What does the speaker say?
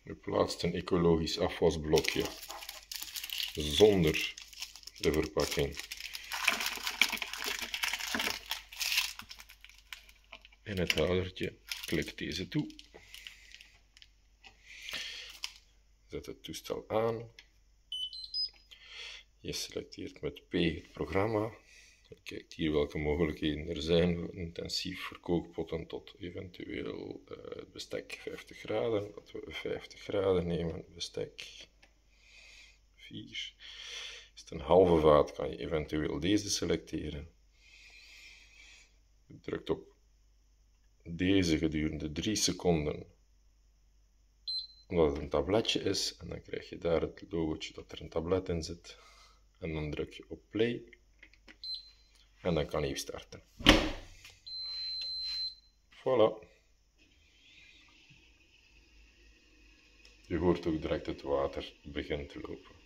U plaatst een ecologisch afwasblokje zonder de verpakking in het houdertje. Klik deze toe. Zet het toestel aan. Je selecteert met P het programma. Je kijkt hier welke mogelijkheden er zijn voor intensief verkookpotten tot eventueel het bestek 50 graden. Dat we 50 graden nemen, bestek 4. Is het een halve vaat, kan je eventueel deze selecteren. Je drukt op deze gedurende 3 seconden, omdat het een tabletje is, en dan krijg je daar het logootje dat er een tablet in zit. En dan druk je op play en dan kan hij starten. Voilà. Je hoort ook direct het water begint te lopen.